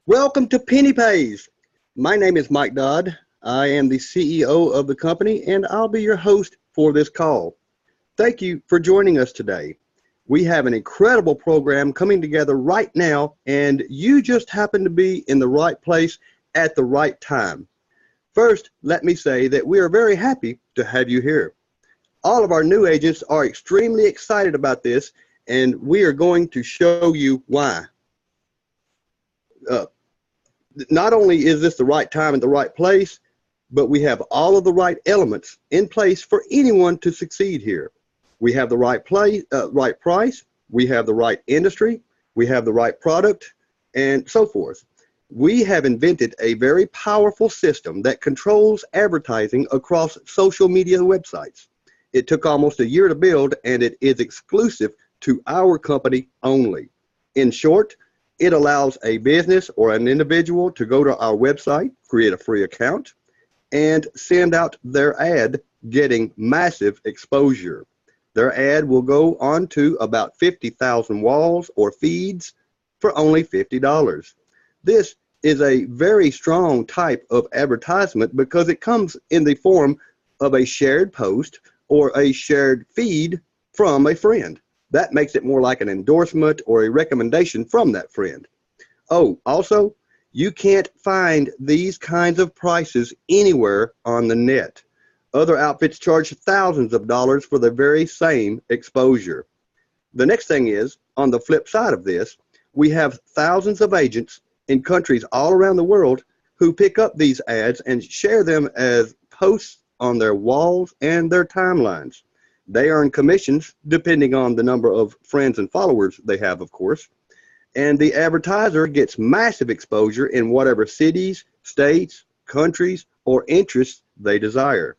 Welcome to PennyPays. My name is Mike Dodd. I am the CEO of the company, and I'll be your host for this call. Thank you for joining us today. We have an incredible program coming together right now, and you just happen to be in the right place at the right time. First, let me say that we are very happy to have you here. All of our new agents are extremely excited about this, and we are going to show you why. Not only is this the right time and the right place, but we have all of the right elements in place for anyone to succeed here. We have the right price, we have the right industry, we have the right product, and so forth. We have invented a very powerful system that controls advertising across social media websites. It took almost a year to build, and it is exclusive to our company only. In short, it allows a business or an individual to go to our website, create a free account, and send out their ad, getting massive exposure. Their ad will go on to about 50,000 walls or feeds for only $50. This is a very strong type of advertisement because it comes in the form of a shared post or a shared feed from a friend. That makes it more like an endorsement or a recommendation from that friend. Oh, also, you can't find these kinds of prices anywhere on the net. Other outfits charge thousands of dollars for the very same exposure. The next thing is, on the flip side of this, we have thousands of agents in countries all around the world who pick up these ads and share them as posts on their walls and their timelines. They earn commissions depending on the number of friends and followers they have, of course. And the advertiser gets massive exposure in whatever cities, states, countries, or interests they desire.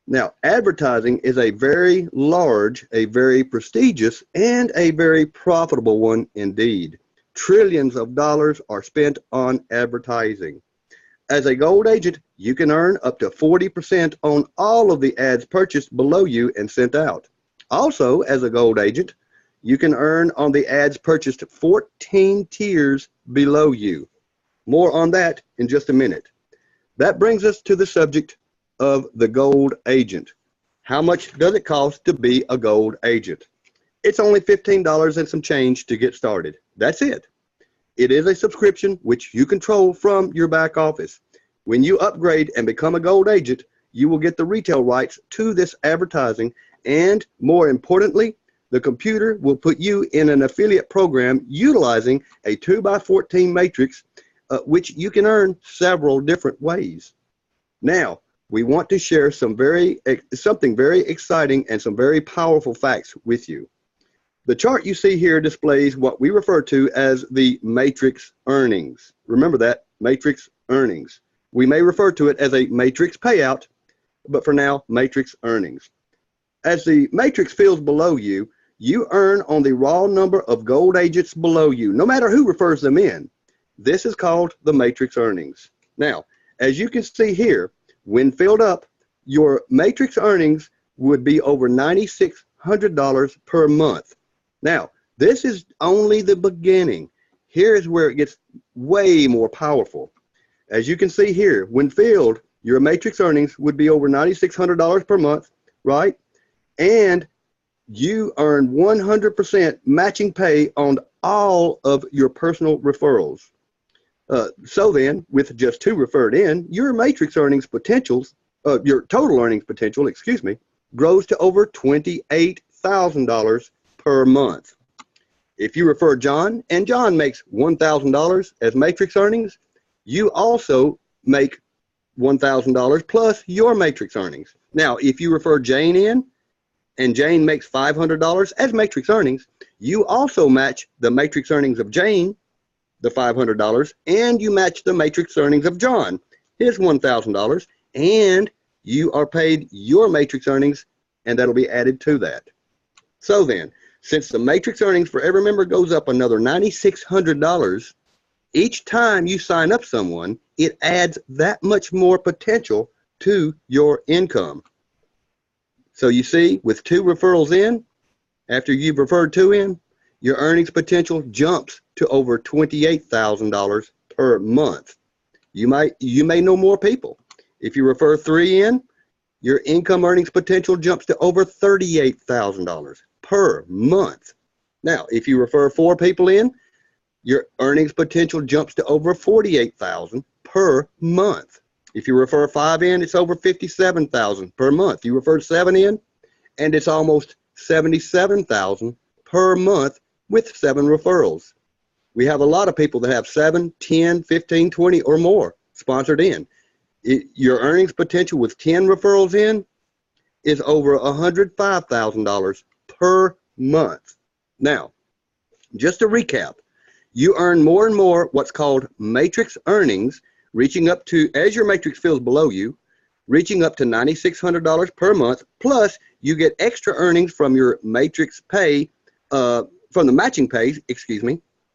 Now, advertising is a very large, a very prestigious, and a very profitable one indeed. Trillions of dollars are spent on advertising. As a gold agent, you can earn up to 40% on all of the ads purchased below you and sent out. Also, as a gold agent, you can earn on the ads purchased 14 tiers below you. More on that in just a minute. That brings us to the subject of the gold agent. How much does it cost to be a gold agent? It's only $15 and some change to get started. That's it. It is a subscription which you control from your back office. When you upgrade and become a gold agent, you will get the retail rights to this advertising, and more importantly, the computer will put you in an affiliate program utilizing a 2x14 matrix, which you can earn several different ways. Now, we want to share something very exciting and some very powerful facts with you. The chart you see here displays what we refer to as the matrix earnings. Remember that, matrix earnings. We may refer to it as a matrix payout, but for now, matrix earnings. As the matrix fills below you, you earn on the raw number of gold agents below you, no matter who refers them in. This is called the matrix earnings. Now, as you can see here, when filled up, your matrix earnings would be over $9,600 per month. Now, this is only the beginning. Here's where it gets way more powerful. As you can see here, when filled, your matrix earnings would be over $9,600 per month, right? And you earn 100% matching pay on all of your personal referrals. So then, with just 2 referred in, your matrix earnings potentials, your total earnings potential, grows to over $28,000 per month. If you refer John and John makes $1,000 as matrix earnings, you also make $1,000 plus your matrix earnings. Now, if you refer Jane in and Jane makes $500 as matrix earnings, you also match the matrix earnings of Jane, the $500, and you match the matrix earnings of John, his $1,000, and you are paid your matrix earnings, and that'll be added to that. So then, since the matrix earnings for every member goes up another $9,600, each time you sign up someone, it adds that much more potential to your income. So you see, with 2 referrals in, after you've referred 2 in, your earnings potential jumps to over $28,000 per month. You may know more people. If you refer 3 in, your income earnings potential jumps to over $38,000 per month. Now, if you refer 4 people in, your earnings potential jumps to over $48,000 per month. If you refer 5 in, it's over $57,000 per month. You refer 7 in, and it's almost $77,000 per month with 7 referrals. We have a lot of people that have 7, 10, 15, 20, or more sponsored in. Your earnings potential with 10 referrals in is over $105,000 per month. Now, just to recap, you earn more and more what's called matrix earnings, reaching up to, as your matrix fills below you, reaching up to $9,600 per month, plus you get extra earnings from your matrix pay, from the matching pays,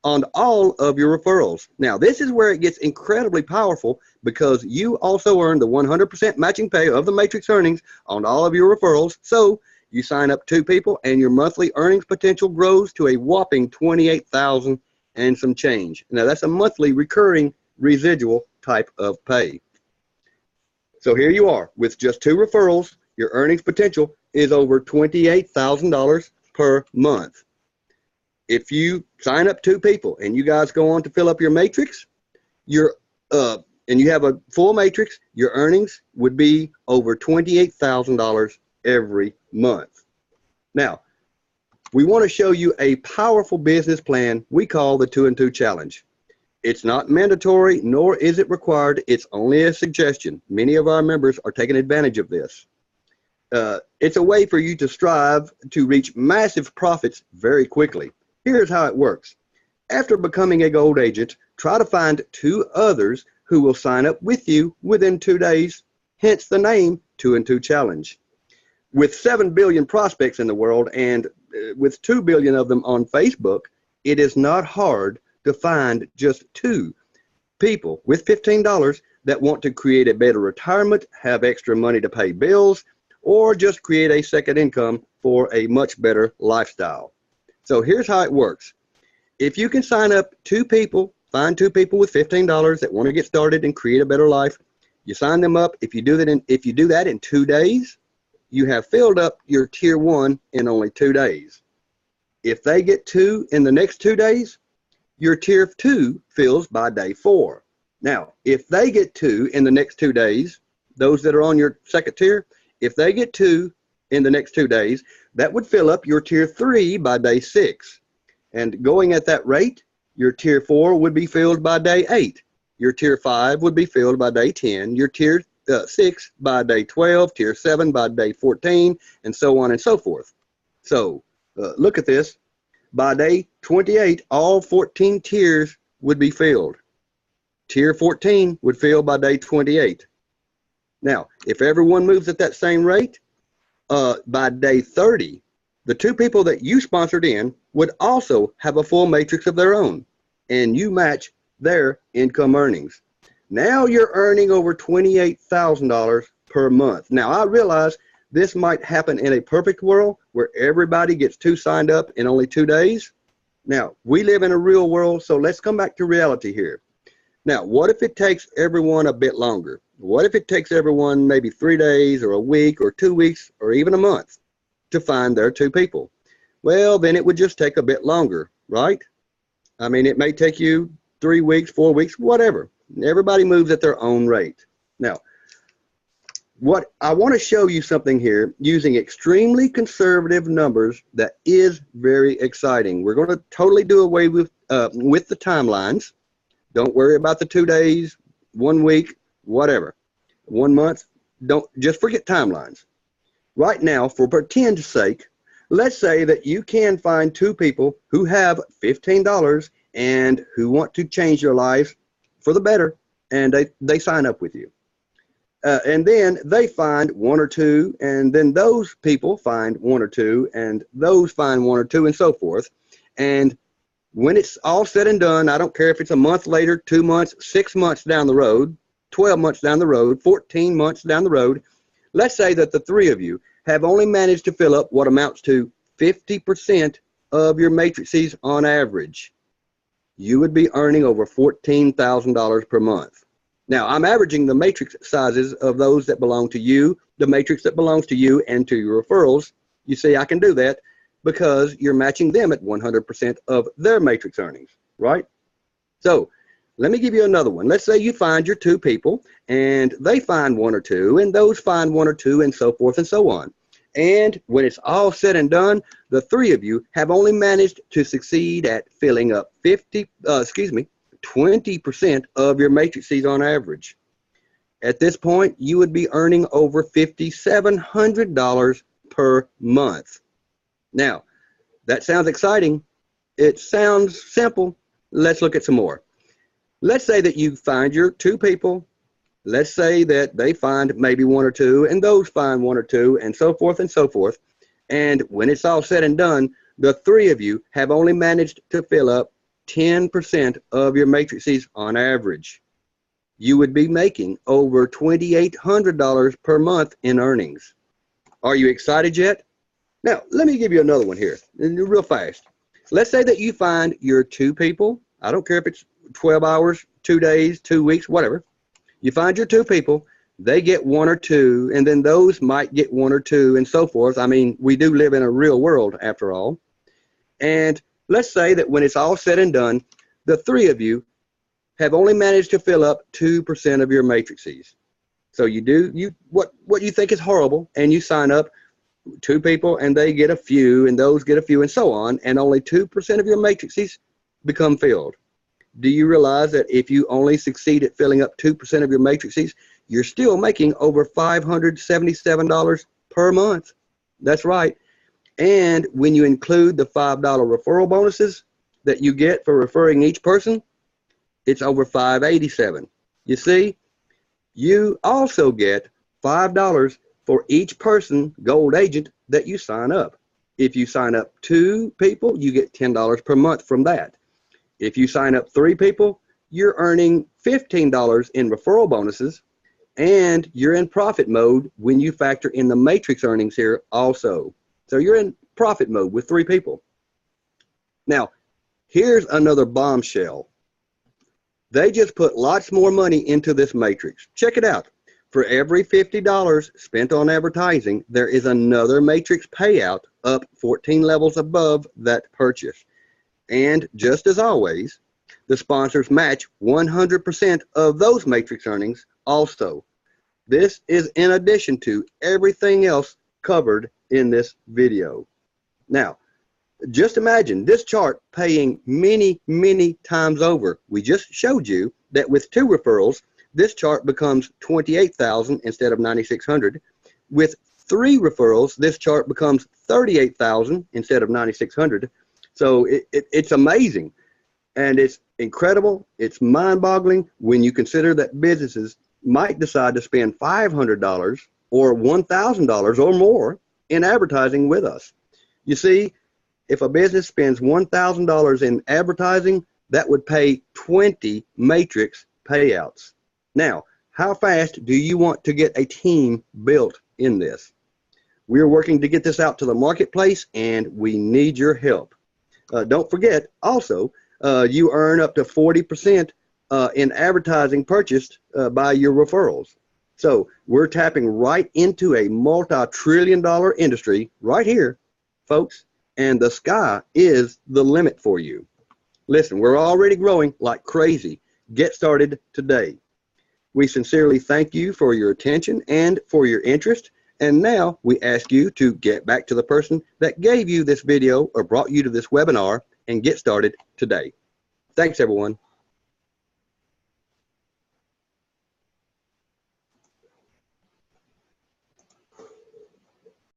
on all of your referrals. Now, this is where it gets incredibly powerful because you also earn the 100% matching pay of the matrix earnings on all of your referrals. So you sign up 2 people and your monthly earnings potential grows to a whopping $28,000 and some change. Now, that's a monthly recurring residual type of pay. So here you are with just 2 referrals. Your earnings potential is over $28,000 per month. If you sign up 2 people and you guys go on to fill up your matrix, and you have a full matrix, your earnings would be over $28,000 every month. Now, we want to show you a powerful business plan we call the 2 and 2 challenge. It's not mandatory, nor is it required. It's only a suggestion. Many of our members are taking advantage of this. It's a way for you to strive to reach massive profits very quickly. Here's how it works. After becoming a gold agent, try to find 2 others who will sign up with you within 2 days, hence the name 2 and 2 Challenge. With 7 billion prospects in the world and with 2 billion of them on Facebook, it is not hard to find just 2 people with $15 that want to create a better retirement, have extra money to pay bills, or just create a second income for a much better lifestyle. So here's how it works. If you can sign up 2 people, find 2 people with $15 that want to get started and create a better life, you sign them up. If you do that in 2 days, you have filled up your tier 1 in only 2 days. If they get 2 in the next 2 days, your tier 2 fills by day 4. Now, if they get 2 in the next 2 days, those that are on your second tier, if they get 2 in the next 2 days, that would fill up your tier 3 by day 6. And going at that rate, your tier 4 would be filled by day 8. Your tier 5 would be filled by day 10. Your tier 6 by day 12, tier 7 by day 14, and so on and so forth. So look at this. By day 28, all 14 tiers would be filled. Tier 14 would fill by day 28. Now, if everyone moves at that same rate, by day 30, the 2 people that you sponsored in would also have a full matrix of their own, and you match their income earnings. Now you're earning over $28,000 per month. Now, I realize this might happen in a perfect world where everybody gets 2 signed up in only 2 days. Now, we live in a real world, so let's come back to reality here. Now, what if it takes everyone a bit longer? What if it takes everyone maybe 3 days or a week or 2 weeks or even a month to find their 2 people? Well, then it would just take a bit longer, right? I mean, it may take you 3 weeks, 4 weeks, whatever. Everybody moves at their own rate. Now, what I want to show you something here using extremely conservative numbers that is very exciting. We're going to totally do away with the timelines. Don't worry about the 2 days, 1 week, whatever. 1 month. Don't just forget timelines. Right now, for pretend's sake, let's say that you can find 2 people who have $15 and who want to change their lives for the better, and they sign up with you. And then they find 1 or 2, and then those people find 1 or 2, and those find 1 or 2, and so forth. And when it's all said and done, I don't care if it's a month later, 2 months, 6 months down the road, 12 months down the road, 14 months down the road, let's say that the 3 of you have only managed to fill up what amounts to 50% of your matrices on average. you would be earning over $14,000 per month. Now, I'm averaging the matrix sizes of those that belong to you, the matrix that belongs to you and to your referrals. You see, I can do that because you're matching them at 100% of their matrix earnings, right? So let me give you another one. Let's say you find your 2 people and they find 1 or 2 and those find 1 or 2 and so forth and so on. And when it's all said and done, the 3 of you have only managed to succeed at filling up 20% of your matrices on average. At this point, you would be earning over $5,700 per month. Now, that sounds exciting. It sounds simple. Let's look at some more. Let's say that you find your 2 people. Let's say that they find maybe 1 or 2, and those find 1 or 2, and so forth and so forth. And when it's all said and done, the 3 of you have only managed to fill up 10% of your matrices on average. You would be making over $2,800 per month in earnings. Are you excited yet? Now, let me give you another one here, real fast. Let's say that you find your 2 people. I don't care if it's 12 hours, 2 days, 2 weeks, whatever. You find your 2 people, they get 1 or 2, and then those might get 1 or 2 and so forth. I mean, we do live in a real world after all. And let's say that when it's all said and done, the 3 of you have only managed to fill up 2% of your matrices. So you do what you think is horrible, and you sign up 2 people and they get a few and those get a few and so on, and only 2% of your matrices become filled. Do you realize that if you only succeed at filling up 2% of your matrices, you're still making over $577 per month? That's right. And when you include the $5 referral bonuses that you get for referring each person, it's over $587. You see, you also get $5 for each person, gold agent, that you sign up. If you sign up 2 people, you get $10 per month from that. If you sign up 3 people, you're earning $15 in referral bonuses, and you're in profit mode when you factor in the matrix earnings here also. So you're in profit mode with 3 people. Now, here's another bombshell. They just put lots more money into this matrix. Check it out. For every $50 spent on advertising, there is another matrix payout up 14 levels above that purchase. And just as always, the sponsors match 100% of those matrix earnings also. This is in addition to everything else covered in this video. Now, just imagine this chart paying many, many times over. We just showed you that with 2 referrals, this chart becomes $28,000 instead of $9,600. With 3 referrals, this chart becomes $38,000 instead of $9,600. So it's amazing, and it's incredible. It's mind-boggling when you consider that businesses might decide to spend $500 or $1,000 or more in advertising with us. You see, if a business spends $1,000 in advertising, that would pay 20 matrix payouts. Now, how fast do you want to get a team built in this? We're working to get this out to the marketplace, and we need your help. Don't forget, also, you earn up to 40% in advertising purchased by your referrals. So we're tapping right into a multi-trillion-dollar industry right here, folks, and the sky is the limit for you. Listen, we're already growing like crazy. Get started today. We sincerely thank you for your attention and for your interest. And now we ask you to get back to the person that gave you this video or brought you to this webinar and get started today. Thanks, everyone.